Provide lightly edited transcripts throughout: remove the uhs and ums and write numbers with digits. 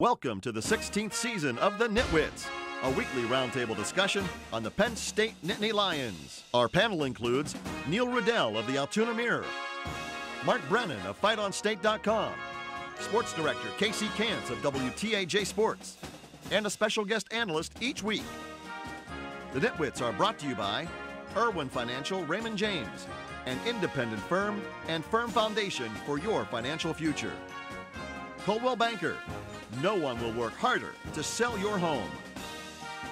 Welcome to the 16th season of the NitWits, a weekly roundtable discussion on the Penn State Nittany Lions. Our panel includes Neil Riddell of the Altoona Mirror, Mark Brennan of FightOnState.com, Sports Director Casey Kantz of WTAJ Sports, and a special guest analyst each week. The NitWits are brought to you by Irwin Financial Raymond James, an independent firm and firm foundation for your financial future. Coldwell Banker, no one will work harder to sell your home.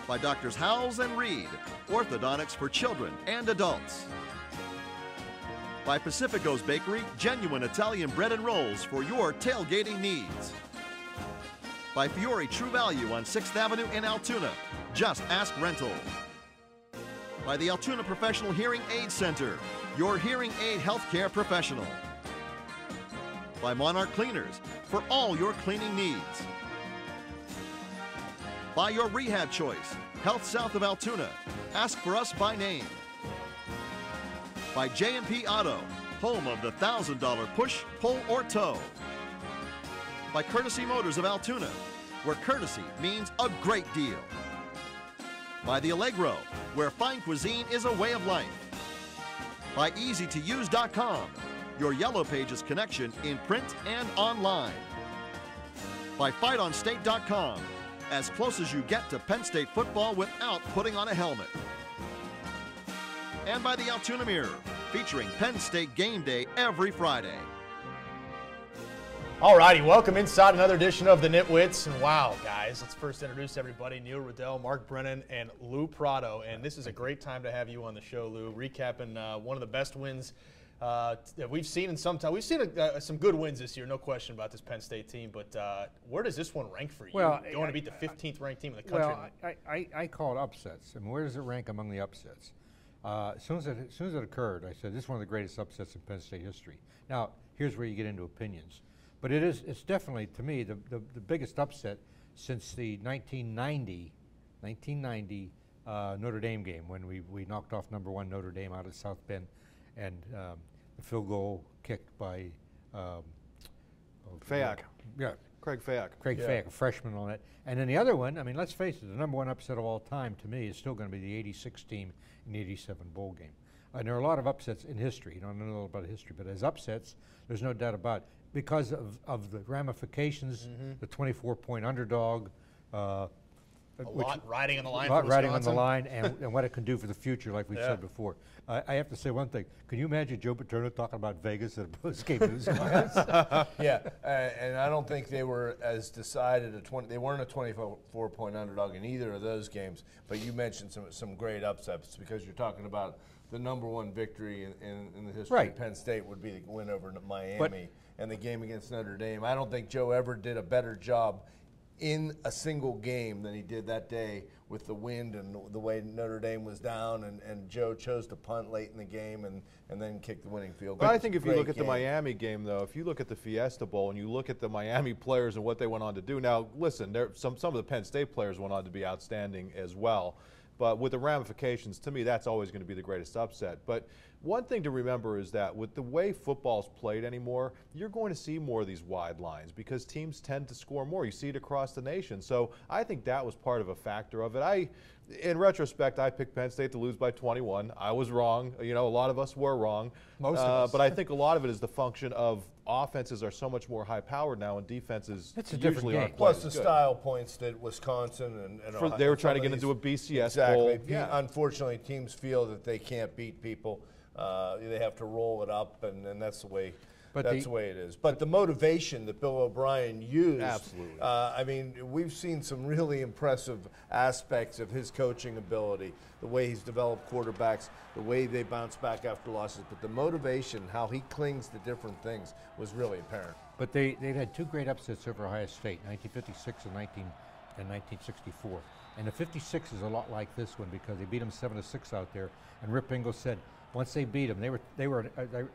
By Doctors Howells and Reed, orthodontics for children and adults. By Pacifico's Bakery, genuine Italian bread and rolls for your tailgating needs. By Fiore True Value on 6th Avenue in Altoona, just ask rental. By the Altoona Professional Hearing Aid Center, your hearing aid healthcare professional. By Monarch Cleaners, for all your cleaning needs. By your rehab choice, Health South of Altoona, ask for us by name. By J&P Auto, home of the $1,000 push, pull, or tow. By Courtesy Motors of Altoona, where courtesy means a great deal. By the Allegro, where fine cuisine is a way of life. By EasyToUse.com, your Yellow Pages connection in print and online. By FightOnState.com, as close as you get to Penn State football without putting on a helmet. And by the Altoona Mirror, featuring Penn State game day every Friday. All righty, welcome inside another edition of the NitWits. And wow, guys, let's first introduce everybody. Neil Riddell, Mark Brennan, and Lou Prado. And this is a great time to have you on the show, Lou, recapping one of the best wins that we've seen in some time. We've seen some good wins this year, no question about this Penn State team. But where does this one rank for you? Well, going to beat the 15th ranked team in the country. Well, I call it upsets. I mean, where does it rank among the upsets? As soon as it occurred, I said this is one of the greatest upsets in Penn State history. Now, here's where you get into opinions. But it's definitely, to me, the biggest upset since the 1990 Notre Dame game when we knocked off #1 Notre Dame out of South Bend, and the field goal kicked by Fayak. Yeah. Craig Fayak. Fayak, a freshman on it. And then the other one, I mean, let's face it, the #1 upset of all time to me is still going to be the '86 team in the '87 bowl game. And there are a lot of upsets in history. You don't know a little about history, but as upsets, there's no doubt about it. Because of the ramifications, the 24-point underdog. A lot riding on the line. Riding on the line, and what it can do for the future, like we said before. I have to say one thing. Can you imagine Joe Paterno talking about Vegas at a post-game news conference? Yeah, and I don't think they were as decided they weren't a 24-point underdog in either of those games. But you mentioned some great upsets because you're talking about the #1 victory in the history of Penn State would be the win over Miami and the game against Notre Dame. I don't think Joe ever did a better job in a single game than he did that day with the wind and the way Notre Dame was down, and Joe chose to punt late in the game and then kick the winning field goal. But I think if you look at the Miami game, though, if you look at the Fiesta Bowl and you look at the Miami players and what they went on to do, now listen, some of the Penn State players went on to be outstanding as well. But with the ramifications, to me, that's always going to be the greatest upset. But one thing to remember is that with the way football's played anymore, you're going to see more of these wide lines because teams tend to score more. You see it across the nation. So I think that was part of a factor of it. In retrospect, I picked Penn State to lose by 21. I was wrong. You know, a lot of us were wrong. Most of us. But I think a lot of it is the function of offenses are so much more high-powered now, and defenses usually aren't plus the style points that Wisconsin and Ohio, they were trying to get into a BCS bowl. Yeah. Unfortunately, teams feel that they can't beat people. They have to roll it up, and that's the way. That's the way it is. But the motivation that Bill O'Brien used, absolutely. I mean, we've seen some really impressive aspects of his coaching ability, the way he's developed quarterbacks, the way they bounce back after losses. But the motivation, how he clings to different things, was really apparent. But they've had two great upsets over Ohio State, 1956 and 1964. And the 56 is a lot like this one because they beat them 7-6 out there. And Rip Ingalls said, once they beat them,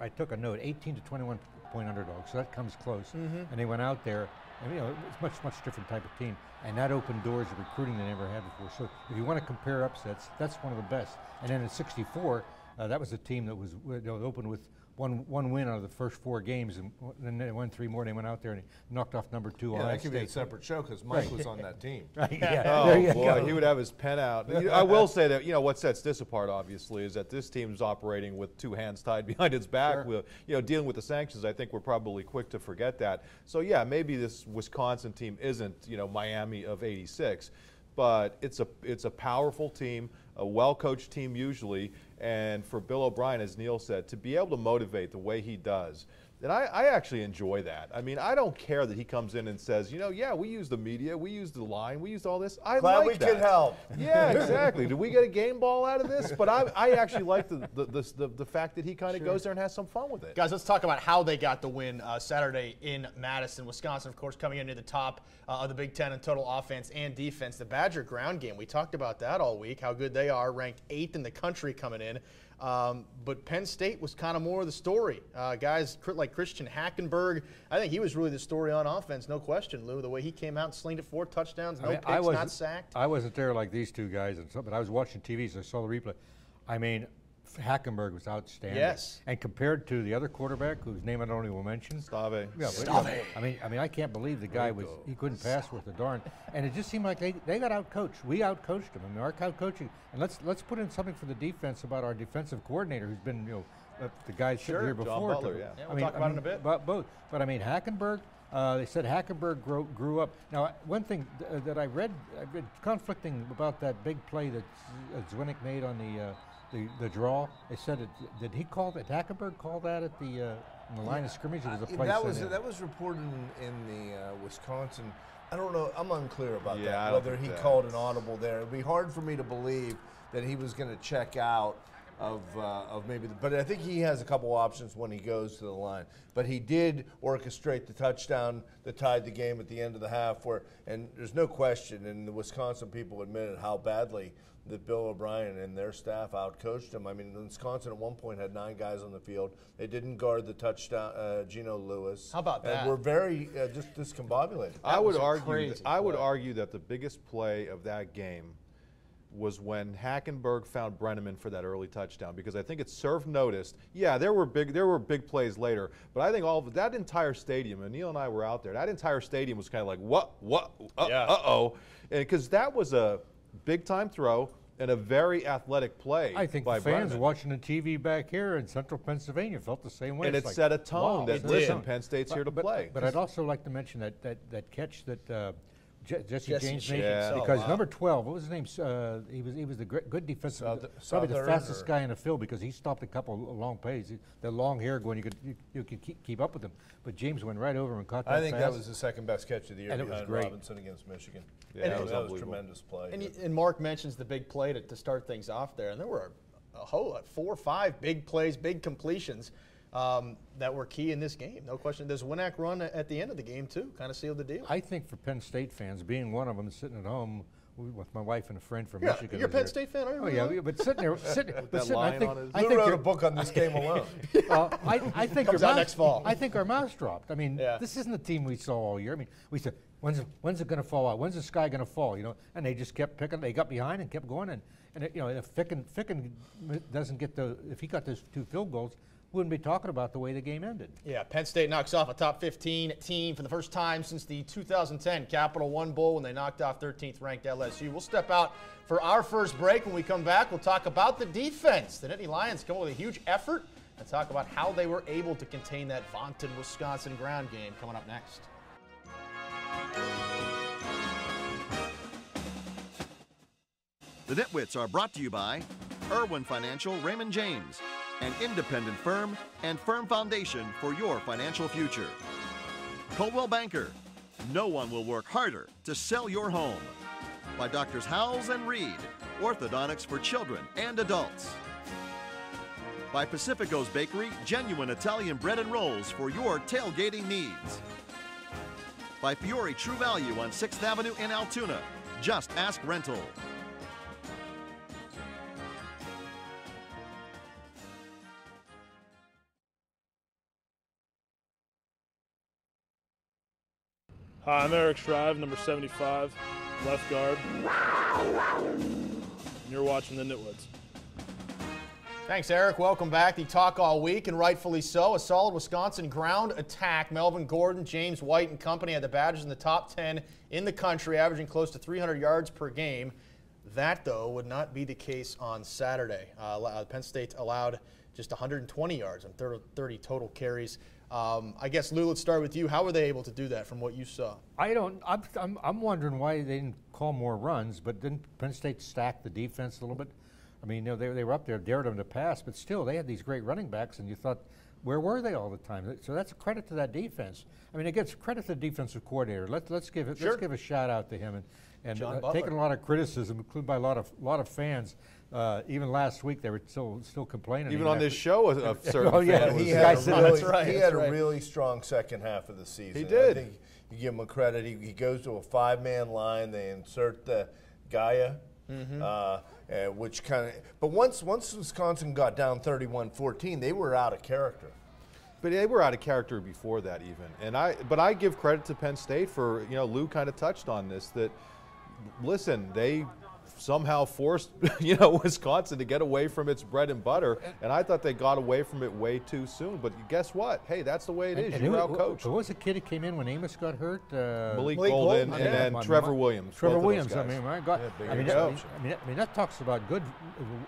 I took a note, 18 to 21 point underdogs, so that comes close. And they went out there, and you know, it's much different type of team, and that opened doors of recruiting they never had before. So if you want to compare upsets, that's one of the best. And then in '64, That was a team that was opened with one win out of the first 4 games, and then they won 3 more. They went out there and knocked off number 2 Yeah, Ohio that could be a State. separate show because Mike was on that team. Right, yeah. Oh, There you boy, go. he would have his pen out. I will say that, what sets this apart, obviously, is that this team's operating with 2 hands tied behind its back. Sure. With, dealing with the sanctions, I think we're probably quick to forget that. So, yeah, maybe this Wisconsin team isn't, Miami of '86, but it's a powerful team, a well-coached team usually, and for Bill O'Brien, as Neil said, to be able to motivate the way he does, and I actually enjoy that. I mean, I don't care that he comes in and says, yeah, we use the media, we use the line, we used all this. I Glad like we that. could help. Yeah, exactly. Did we get a game ball out of this? But I actually like the fact that he kind of goes there and has some fun with it. Guys, let's talk about how they got the win Saturday in Madison. Wisconsin, of course, coming in near the top of the Big Ten in total offense and defense. The Badger ground game, we talked about that all week, how good they are, ranked 8th in the country coming in. But Penn State was kind of more of the story. Guys like Christian Hackenberg, I think he was really the story on offense, no question, Lou. The way he came out and slinged it 4 touchdowns, no picks, not sacked. I wasn't there like these 2 guys, but I was watching TV, so I saw the replay. I mean, Hackenberg was outstanding. Yes. And compared to the other quarterback, whose name I don't even mention. Stave. Yeah, Stave. I mean, I can't believe the guy he couldn't pass worth a darn. And it just seemed like they got outcoached. We outcoached them. I mean, our outcoaching. And let's put in something for the defense about our defensive coordinator, who's been, the guy sitting here before. John Butler, yeah. We'll talk about it in a bit. Both. But I mean, Hackenberg. They said Hackenberg grew up. Now, one thing that I read conflicting about that big play that Zwinnick made on the draw. They said did Hackenberg call that at the in the line of scrimmage? It was a play. That was reported in the Wisconsin. I don't know. I'm unclear about Yeah, I that. don't Whether think he that called is. an audible there, it'd be hard for me to believe that he was going to check out of maybe. But I think he has a couple options when he goes to the line. But he did orchestrate the touchdown that tied the game at the end of the half. And there's no question, and the Wisconsin people admitted how badly that Bill O'Brien and their staff outcoached him. I mean, Wisconsin at one point had 9 guys on the field. They didn't guard the touchdown, Geno Lewis. How about that? And we're very just discombobulated. I would crazy argue that the biggest play of that game was when Hackenberg found Brenneman for that early touchdown, because I think it served notice. Yeah, there were big plays later, but I think all of that entire stadium, and Neil and I were out there, that entire stadium was kind of like, uh-oh, because that was a big-time throw and a very athletic play. I think by the fans Brenneman. watching the TV back here in central Pennsylvania felt the same way. And It's it like, set a tone wow, that, it listen, did. Penn State's here to play. But I'd also like to mention that catch that Jesse Jesse James James, made, yeah. because Oh, wow. number 12, what was his name? He was the good defensive, probably the Southern fastest or- guy in the field, because he stopped a couple of long plays. The long hair going, you could keep up with him. But James went right over him and caught that I think that pass. was the second best catch of the year And it was behind great. Robinson against Michigan. Yeah, that it was was a unbelievable. tremendous play. And Mark mentions the big play to start things off there, and there were a whole 4 or 5 big plays, big completions that were key in this game. No question. This Winnack run at the end of the game, too, kind of sealed the deal. I think for Penn State fans, being one of them, sitting at home with my wife and a friend from Yeah, Michigan. you're a Penn State fan, are you? Oh yeah, but sitting there, that line on his- I Lou think wrote you're- a book on this game alone. I think Comes our out mouth- next fall. I think our mouths dropped. I mean, Yeah. this isn't the team we saw all year. I mean, we said, when's it going to fall out? When's the sky going to fall? And they just kept picking. They got behind and kept going. And if Ficken doesn't get if he got those 2 field goals, we wouldn't be talking about the way the game ended. Yeah, Penn State knocks off a top 15 team for the first time since the 2010 Capital One Bowl when they knocked off 13th ranked LSU. We'll step out for our first break. When we come back, we'll talk about the defense. The Nittany Lions come up with a huge effort and talk about how they were able to contain that vaunted Wisconsin ground game. Coming up next. The NitWits are brought to you by Irwin Financial Raymond James, an independent firm and firm foundation for your financial future. Coldwell Banker, no one will work harder to sell your home. By Doctors Howells and Reed, orthodontics for children and adults. By Pacifico's Bakery, genuine Italian bread and rolls for your tailgating needs. By Fiore True Value on 6th Avenue in Altoona, just ask rental. Hi, I'm Eric Shrive, number 75, left guard. And you're watching the NitWits. Thanks, Eric. Welcome back. The talk all week, and rightfully so. A solid Wisconsin ground attack. Melvin Gordon, James White, and company had the Badgers in the top 10 in the country, averaging close to 300 yards per game. That, though, would not be the case on Saturday. Penn State allowed just 120 yards on 30 total carries. I guess, Lou, let's start with you. How were they able to do that from what you saw? I'm wondering why they didn't call more runs, but didn't Penn State stack the defense a little bit? I mean, they were up there, dared them to pass, but still, they had these great running backs, and you thought, where were they all the time? So that's a credit to that defense. I mean, it gets credit to the defensive coordinator. Let's give a shout out to him and taking a lot of criticism, included by a lot of fans. Even last week, they were still complaining. Even on this show, a certain fan was he had a right. really strong second half of the season. He did. I think you give him a credit. He goes to a 5-man line. They insert the Gaia. Which kind of, but once Wisconsin got down 31-14, they were out of character. But they were out of character before that even. But I give credit to Penn State for, Lou kind of touched on this, that, listen, they somehow forced, Wisconsin to get away from its bread and butter, and I thought they got away from it way too soon. But guess what? Hey, that's the way it is. You're out-coached. Who was the kid who came in when Amos got hurt? Malik Golden and then Trevor Williams. Trevor Williams. I mean, my God. Yeah, I mean, that talks about good,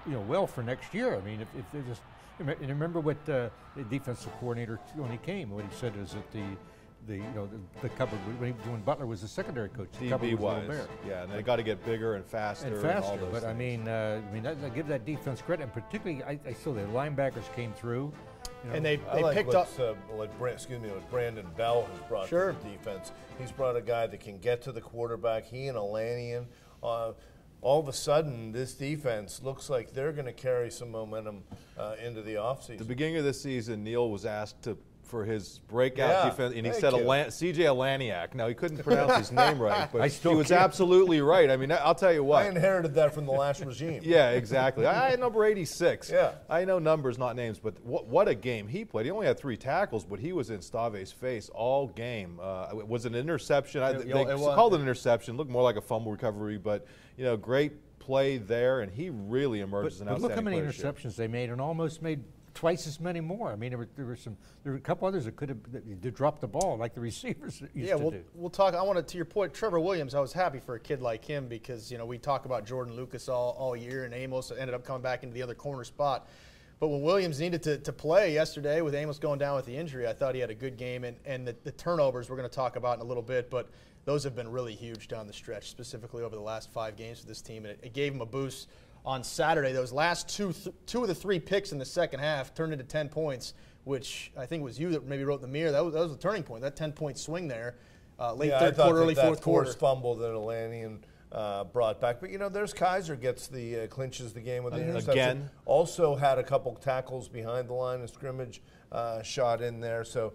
well for next year. I mean, if they just remember what the defensive coordinator when he came, what he said is that the cupboard when Butler was the secondary coach. The cupboard was a little bare. Yeah, and they got to get bigger and faster. And all those but things. I mean, give that defense credit, and particularly I saw the linebackers came through. And they like picked up. What Brandon Bell has brought to the defense. He's brought a guy that can get to the quarterback. He and Alanian. All of a sudden, this defense looks like they're going to carry some momentum into the offseason. At the beginning of this season, Neil was asked for his breakout defense, and he said C.J. Alaniak. Now, he couldn't pronounce his name right, but he was absolutely right. I mean, I'll tell you what. I inherited that from the last regime. Yeah, exactly. I had number 86. Yeah. I know numbers, not names, but what a game he played. He only had 3 tackles, but he was in Stave's face all game. It was an interception. They called it an interception. Looked more like a fumble recovery, but, great play there, and he really emerged as an outstanding player. Look how many interceptions they made, and almost made twice as many more. I mean, there were a couple others that could have dropped the ball like the receivers used to do. We'll talk. I wanted to your point, Trevor Williams. I was happy for a kid like him because we talk about Jordan Lucas all year, and Amos ended up coming back into the other corner spot. But when Williams needed to play yesterday with Amos going down with the injury, I thought he had a good game. And the turnovers we're going to talk about in a little bit, but those have been really huge down the stretch, specifically over the last 5 games for this team. And it gave him a boost on Saturday. Those last two of the 3 picks in the second half turned into 10 points, which I think was you that maybe wrote in the mirror. That was the turning point, that 10-point swing there. Late third quarter, early fourth quarter. Forced fumble that Alanian brought back. But, there's Kaiser gets clinches the game with the interception. Again. Also had a couple tackles behind the line of scrimmage shot in there. So,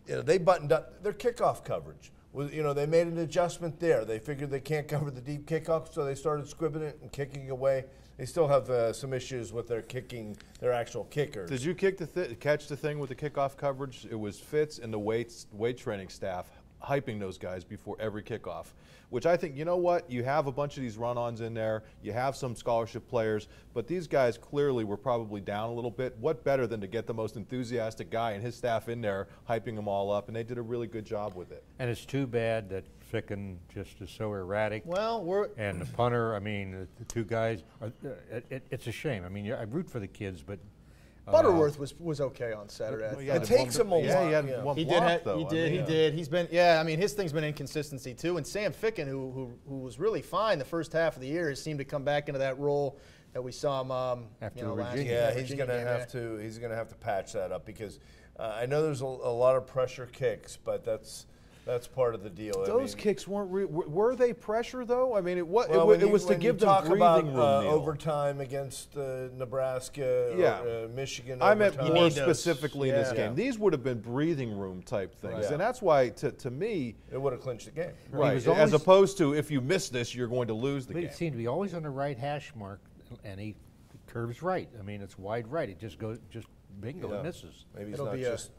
they buttoned up their kickoff coverage. They made an adjustment there. They figured they can't cover the deep kickoff, so they started scribbing it and kicking away. They still have some issues with their actual kickers. Did you catch the thing with the kickoff coverage? It was Fitz and the weight training staff hyping those guys before every kickoff, which I think, you know what, you have a bunch of these run-ons in there, you have some scholarship players, but these guys clearly were probably down a little bit. What better than to get the most enthusiastic guy and his staff in there hyping them all up, and they did a really good job with it. And it's too bad that Ficken just is so erratic. Well, and the punter, I mean, the 2 guys, it's a shame. I mean, I root for the kids, but Butterworth was okay on Saturday. It takes him a while. Yeah, he had one block, though. He did. He's been, I mean, his thing's been inconsistency, too. And Sam Ficken, who was really fine the first half of the year, has seemed to come back into that role that we saw him after last Virginia. year. Yeah, he's going to have to patch that up because I know there's a lot of pressure kicks, but that's part of the deal. Those kicks weren't were they pressure though? I mean, it was to give them breathing room. Overtime against Nebraska, or Michigan. I meant more specifically in this game. These would have been breathing room type things, and that's why to me it would have clinched the game. Right, as opposed to if you miss this, you're going to lose the game. He seemed to be always on the right hash mark, and he curves right. I mean, it's wide right. It just goes bingo, and misses. Maybe he's not just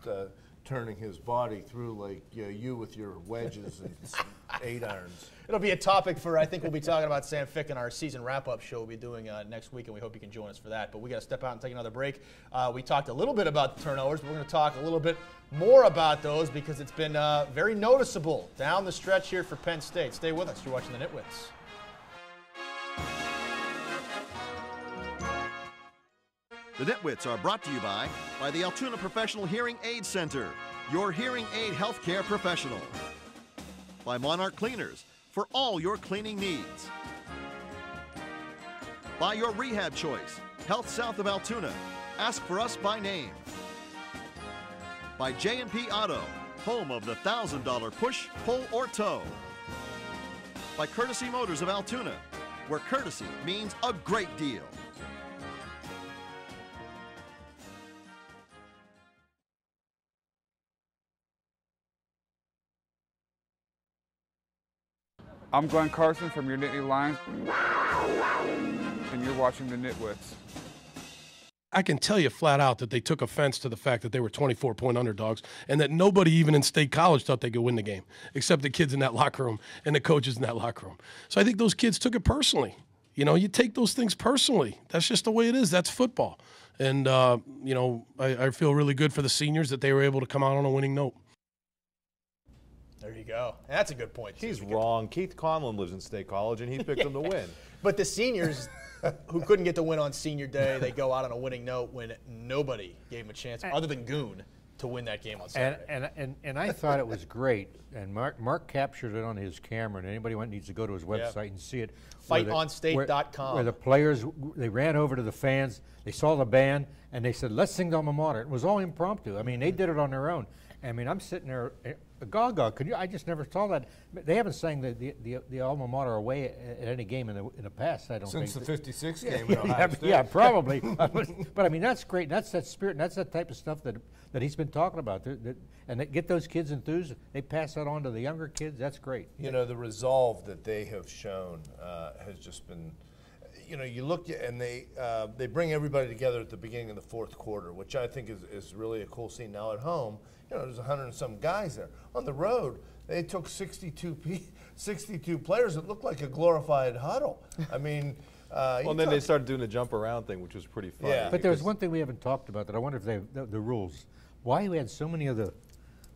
turning his body through like you with your wedges and 8 irons. It'll be a topic for, I think we'll be talking about Sam Fick in our season wrap-up show we'll be doing next week, and we hope you can join us for that. But we got to step out and take another break. We talked a little bit about the turnovers, but we're going to talk a little bit more about those because it's been very noticeable down the stretch here for Penn State. Stay with us. You're watching the NitWits. The NitWits are brought to you by the Altoona Professional Hearing Aid Center, your hearing aid healthcare professional. By Monarch Cleaners, for all your cleaning needs. By your rehab choice, Health South of Altoona. Ask for us by name. By J&P Auto, home of the $1,000 push, pull, or tow. By Courtesy Motors of Altoona, where courtesy means a great deal. I'm Glenn Carson from your Nittany Lions, and you're watching the NitWits. I can tell you flat out that they took offense to the fact that they were 24-point underdogs and that nobody even in State College thought they could win the game, except the kids in that locker room and the coaches in that locker room. So I think those kids took it personally. You know, you take those things personally. That's just the way it is. That's football. And, you know, I feel really good for the seniors that they were able to come out on a winning note. There you go. That's a good point. He's wrong. Keith Conlon lives in State College, and he picked them to win. But the seniors who couldn't get the win on senior day, they go out on a winning note when nobody gave them a chance other than Goon to win that game on Saturday. And I thought it was great. And Mark captured it on his camera, and anybody needs to go to his website and see it. FightOnState.com. Where the players, they ran over to the fans, they saw the band, and they said, let's sing the alma mater. It was all impromptu. I mean, they did it on their own. I mean, I'm sitting there, gaga. I just never saw that. They haven't sang the alma mater away at any game in the past. I don't think. Since the '56 game in Ohio State. Yeah, probably. But I mean, that's great. That's that spirit. And that's that type of stuff that he's been talking about. And they get those kids enthused. They pass that on to the younger kids. That's great. You know, the resolve that they have shown has just been. You know, you look and they bring everybody together at the beginning of the fourth quarter, which I think is really a cool scene. Now at home, you know, there's 100 and some guys there. On the road, they took 62 players. It looked like a glorified huddle. I mean, well, then they started doing the jump around thing, which was pretty fun. Yeah. But there's one thing we haven't talked about that I wonder if the rules. Why we had so many of the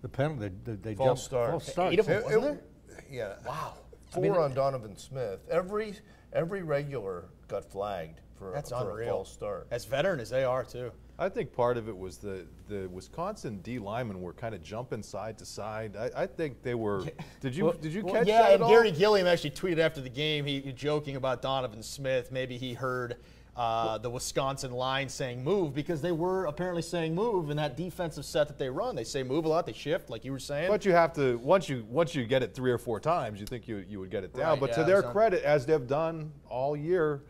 penalty they false starts. False starts. 8 of them, wasn't there? Yeah. Wow. 4 on Donovan Smith. Every regular got flagged for That's a unreal. false start. As veteran as they are, too. I think part of it was the Wisconsin D linemen were kind of jumping side to side. I think they were. Did you catch yeah, that and at all? Gary Gilliam actually tweeted after the game, he joking about Donovan Smith. Maybe he heard the Wisconsin line saying move because they were apparently saying move in that defensive set that they run. They say move a lot, they shift, like you were saying. But you have to once you get it 3 or 4 times, you think you would get it down. Right, but yeah, to their credit, as they've done all year.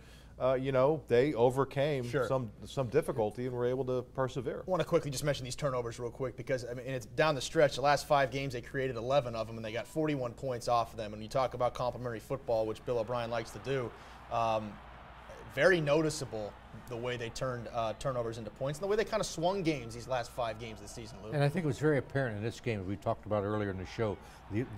You know, they overcame some difficulty and were able to persevere. I want to quickly just mention these turnovers real quick because, I mean, it's down the stretch. The last 5 games, they created 11 of them, and they got 41 points off of them. And you talk about complimentary football, which Bill O'Brien likes to do, very noticeable the way they turned turnovers into points and the way they kind of swung games these last 5 games of the season, Lou. And I think it was very apparent in this game, we talked about earlier in the show,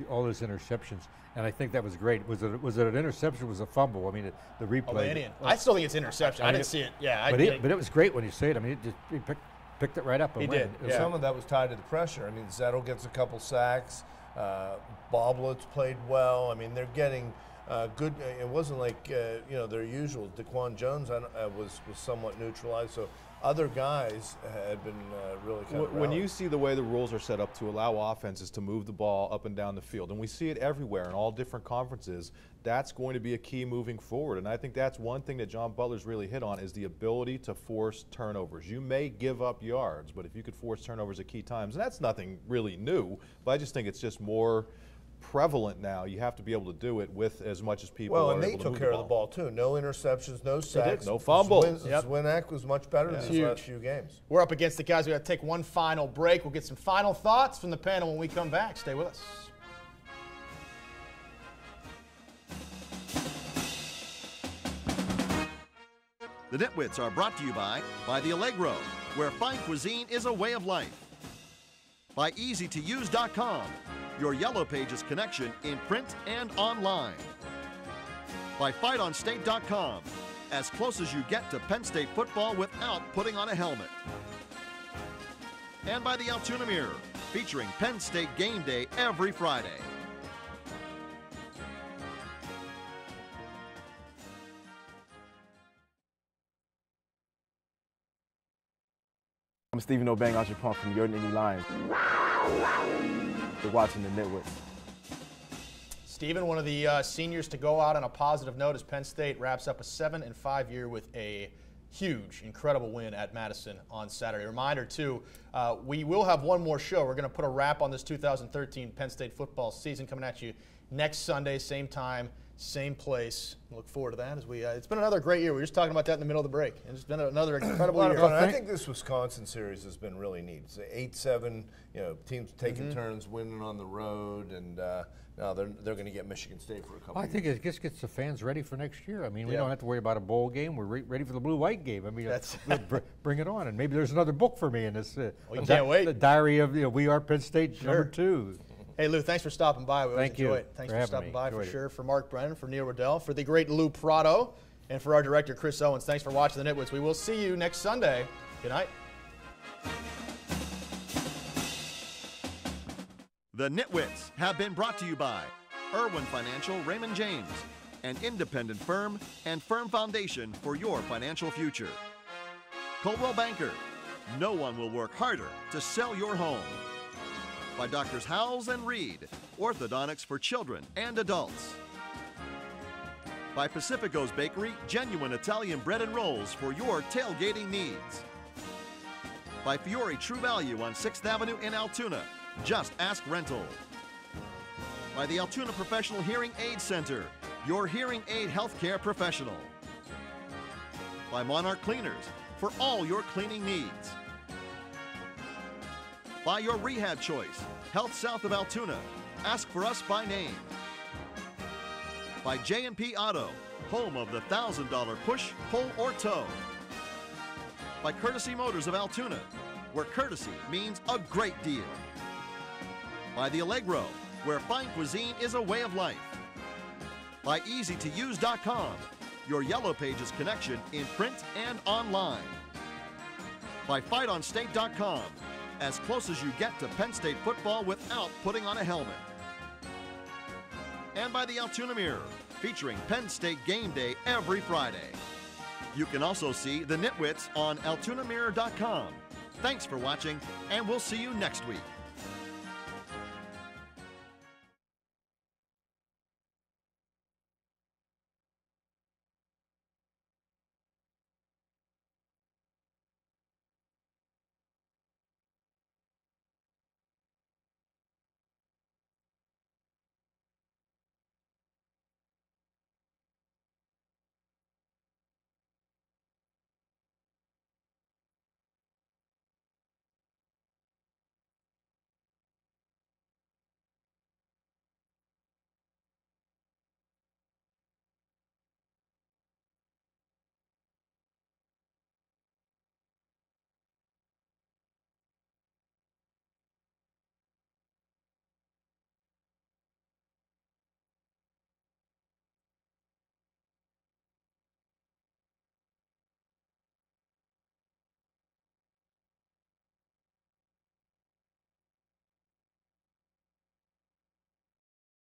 all those interceptions. And I think that was great. Was it an interception? Was it a fumble? I mean, the replay. I still think it's interception. I didn't see it. Yeah, but it was great when you see it. I mean, he picked it right up. And he went. did. Some of that was tied to the pressure. I mean, Zettel gets a couple sacks. Boblett's played well. I mean, they're getting good. It wasn't like you know, their usual. Daquan Jones was somewhat neutralized. So other guys had been really kind of when you see the way the rules are set up to allow offenses to move the ball up and down the field, and we see it everywhere in all different conferences, that's going to be a key moving forward. And I think that's one thing that John Butler's really hit on is the ability to force turnovers. You may give up yards, but if you could force turnovers at key times, and that's nothing really new, but I just think it's just more prevalent now. You have to be able to do it with as much as people are able to move the ball. Well, and they took care of the ball too. No interceptions, no sacks, no fumbles. Zwinak was much better than his last few games. We're up against the guys. We got to take one final break. We'll get some final thoughts from the panel when we come back. Stay with us. The NitWits are brought to you by the Allegro, where fine cuisine is a way of life. By EasyToUse.com, your Yellow Pages connection in print and online. By FightOnState.com, as close as you get to Penn State football without putting on a helmet. And by the Altoona Mirror, featuring Penn State game day every Friday. I'm Stephen O'Bang Entrepreneur from your Nittany Lions. You're watching the NitWits. Stephen, one of the seniors to go out on a positive note as Penn State wraps up a 7-5 year with a huge, incredible win at Madison on Saturday. Reminder, too, we will have one more show. We're going to put a wrap on this 2013 Penn State football season coming at you next Sunday, same time, same place. Look forward to that. As we, it's been another great year. We were just talking about that in the middle of the break. It's been another incredible year. I think this Wisconsin series has been really neat. It's 8-7, teams taking turns winning on the road, and now they're going to get Michigan State for a couple. I think it just gets the fans ready for next year. I mean, we don't have to worry about a bowl game. We're ready for the blue-white game. I mean, bring it on. And maybe there's another book for me in this. We can't wait. The Diary of We Are Penn State #2. Hey, Lou, thanks for stopping by. We always Thank you. enjoy it. Thanks for stopping by for Enjoyed sure. For Mark Brennan, for Neil Riddell, for the great Lou Prado, and for our director, Chris Owens. Thanks for watching the Nitwits. We will see you next Sunday. Good night. The Nitwits have been brought to you by Irwin Financial Raymond James, an independent firm and firm foundation for your financial future. Coldwell Banker, no one will work harder to sell your home. By Doctors Howells and Reed, orthodontics for children and adults. By Pacifico's Bakery, genuine Italian bread and rolls for your tailgating needs. By Fiore True Value on 6th Avenue in Altoona, just ask rental. By the Altoona Professional Hearing Aid Center, your hearing aid healthcare professional. By Monarch Cleaners, for all your cleaning needs. By your rehab choice, Health South of Altoona. Ask for us by name. By J&P Auto, home of the $1,000 push, pull, or tow. By Courtesy Motors of Altoona, where courtesy means a great deal. By the Allegro, where fine cuisine is a way of life. By EasyToUse.com, your Yellow Pages connection in print and online. By FightOnState.com, as close as you get to Penn State football without putting on a helmet. And by the Altoona Mirror, featuring Penn State game day every Friday. You can also see the Nitwits on AltoonaMirror.com. Thanks for watching, and we'll see you next week.